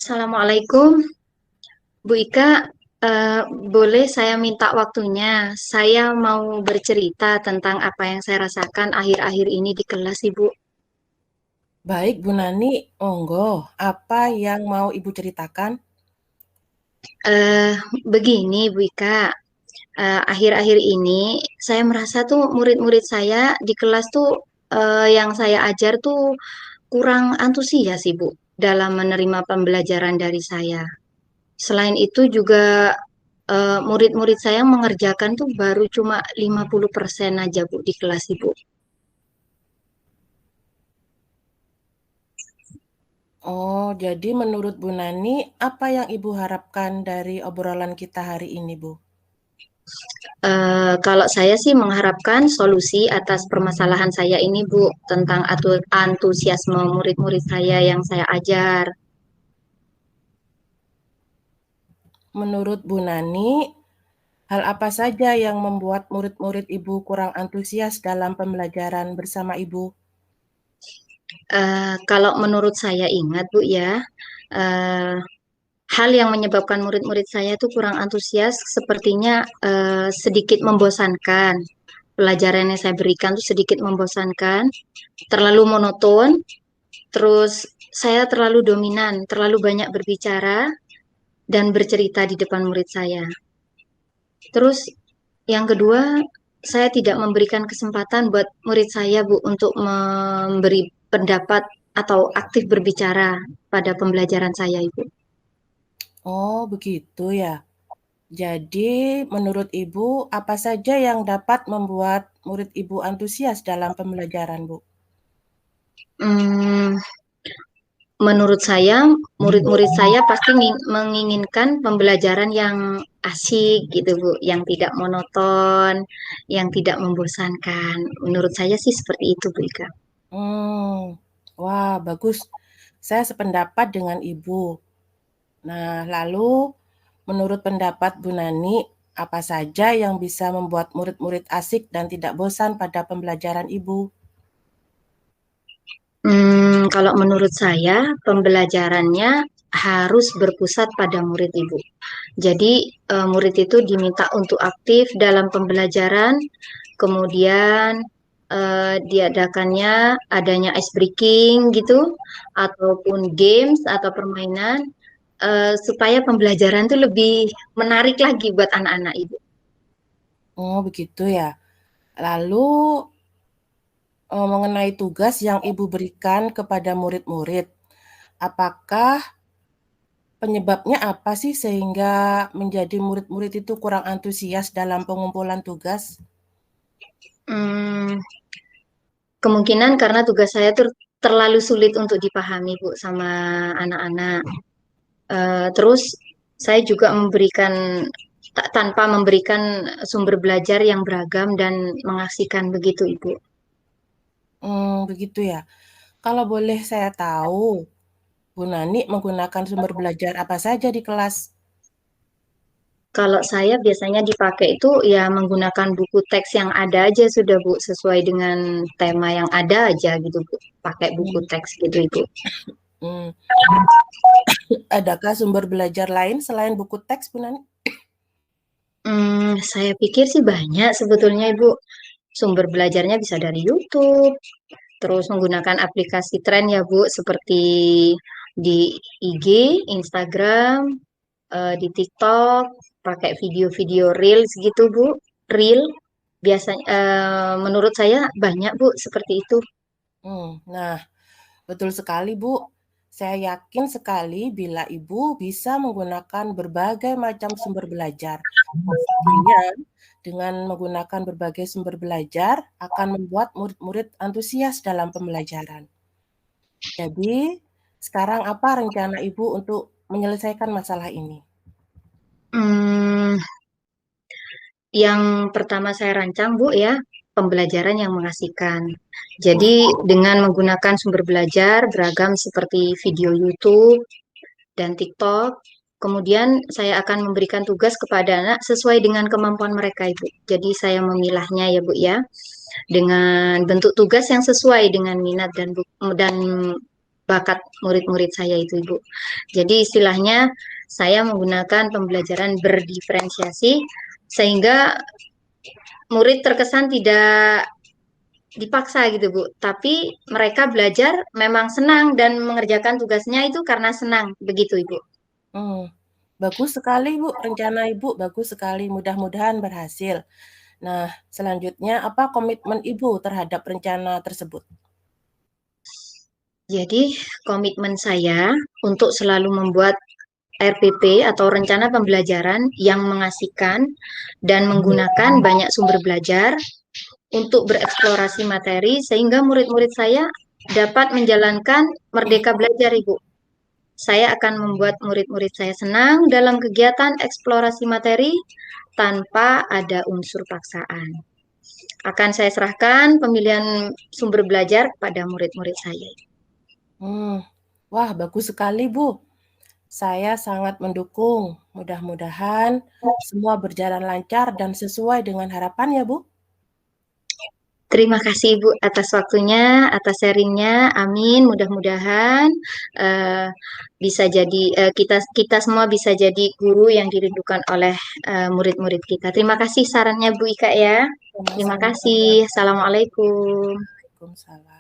Assalamualaikum, Bu Ika. Eh, Boleh saya minta waktunya? Saya mau bercerita tentang apa yang saya rasakan akhir-akhir ini di kelas, Ibu. Baik, Bu Nani, monggo. Apa yang mau Ibu ceritakan? Eh, Begini, Bu Ika. Akhir-akhir ini saya merasa tuh murid-murid saya di kelas tuh yang saya ajar tuh kurang antusias, Ibu, dalam menerima pembelajaran dari saya. Selain itu juga murid-murid saya mengerjakan tuh baru cuma 50% aja, Bu, di kelas, Ibu. Oh, jadi menurut Bu Nani, apa yang Ibu harapkan dari obrolan kita hari ini, Bu? Kalau saya sih mengharapkan solusi atas permasalahan saya ini, Bu, tentang antusiasme murid-murid saya yang saya ajar. Menurut Bu Nani, hal apa saja yang membuat murid-murid Ibu kurang antusias dalam pembelajaran bersama Ibu? Kalau menurut saya ingat, Bu, ya, eh, hal yang menyebabkan murid-murid saya itu kurang antusias sepertinya sedikit membosankan. Pelajaran yang saya berikan itu sedikit membosankan, terlalu monoton, terus saya terlalu dominan, terlalu banyak berbicara dan bercerita di depan murid saya. Terus yang kedua, saya tidak memberikan kesempatan buat murid saya, Bu, untuk memberi pendapat atau aktif berbicara pada pembelajaran saya, Ibu. Oh, begitu ya. Jadi, menurut Ibu, apa saja yang dapat membuat murid Ibu antusias dalam pembelajaran, Bu? Hmm, Menurut saya, murid-murid saya pasti menginginkan pembelajaran yang asik gitu, Bu, yang tidak monoton, yang tidak membosankan. Menurut saya sih seperti itu, Bu Ika. Hmm, wah, bagus. Saya sependapat dengan Ibu. Nah, lalu menurut pendapat Bu Nani, apa saja yang bisa membuat murid-murid asik dan tidak bosan pada pembelajaran Ibu? Kalau menurut saya, pembelajarannya harus berpusat pada murid, Ibu. Jadi, murid itu diminta untuk aktif dalam pembelajaran, kemudian diadakannya adanya ice breaking gitu, ataupun games atau permainan, supaya pembelajaran itu lebih menarik lagi buat anak-anak, Ibu. Oh, begitu ya. Lalu mengenai tugas yang Ibu berikan kepada murid-murid, apakah penyebabnya apa sih sehingga menjadi murid-murid itu kurang antusias dalam pengumpulan tugas? Hmm, Kemungkinan karena tugas saya tuh terlalu sulit untuk dipahami, Bu, sama anak-anak. Terus saya juga memberikan tanpa memberikan sumber belajar yang beragam dan mengasihkan begitu, Ibu. Begitu ya. Kalau boleh saya tahu, Bu Nani menggunakan sumber belajar apa saja di kelas? Kalau saya biasanya dipakai itu ya menggunakan buku teks yang ada aja sudah, Bu, sesuai dengan tema yang ada aja gitu, Bu. Pakai buku Hmm, teks gitu, Ibu. hmm. Adakah sumber belajar lain selain buku teks, Bu Nani? Saya pikir sih banyak sebetulnya, Ibu. Sumber belajarnya bisa dari YouTube, terus menggunakan aplikasi tren ya, Bu, seperti di IG, Instagram, di TikTok, pakai video-video Reels gitu, Bu. Reel biasanya menurut saya banyak, Bu, seperti itu. Nah, betul sekali, Bu. Saya yakin sekali bila Ibu bisa menggunakan berbagai macam sumber belajar. Pastinya dengan menggunakan berbagai sumber belajar akan membuat murid-murid antusias dalam pembelajaran. Jadi, sekarang apa rencana Ibu untuk menyelesaikan masalah ini? Hmm, yang pertama saya rancang, Bu, ya, pembelajaran yang mengasihkan. Jadi dengan menggunakan sumber belajar beragam seperti video YouTube dan TikTok, kemudian saya akan memberikan tugas kepada anak sesuai dengan kemampuan mereka, Ibu. Jadi saya memilahnya ya, Bu, ya, dengan bentuk tugas yang sesuai dengan minat dan bakat murid-murid saya itu, Ibu. Jadi istilahnya saya menggunakan pembelajaran berdiferensiasi sehingga murid terkesan tidak dipaksa gitu, Bu. Tapi mereka belajar memang senang dan mengerjakan tugasnya itu karena senang, begitu, Ibu. Bagus sekali, Bu. Rencana Ibu bagus sekali. Mudah-mudahan berhasil. Nah, selanjutnya apa komitmen Ibu terhadap rencana tersebut? Jadi, komitmen saya untuk selalu membuat RPP atau rencana pembelajaran yang mengasihkan dan menggunakan banyak sumber belajar untuk bereksplorasi materi sehingga murid-murid saya dapat menjalankan merdeka belajar, Ibu. Saya akan membuat murid-murid saya senang dalam kegiatan eksplorasi materi tanpa ada unsur paksaan. Akan saya serahkan pemilihan sumber belajar pada murid-murid saya. Wah, bagus sekali, Bu. Saya sangat mendukung. Mudah-mudahan semua berjalan lancar dan sesuai dengan harapan ya, Bu. Terima kasih Ibu atas waktunya, atas sharingnya. Amin. Mudah-mudahan bisa jadi kita kita semua bisa jadi guru yang dirindukan oleh murid-murid kita. Terima kasih sarannya Bu Ika ya. Terima Sama-sama. kasih. Assalamualaikum. Waalaikumsalam.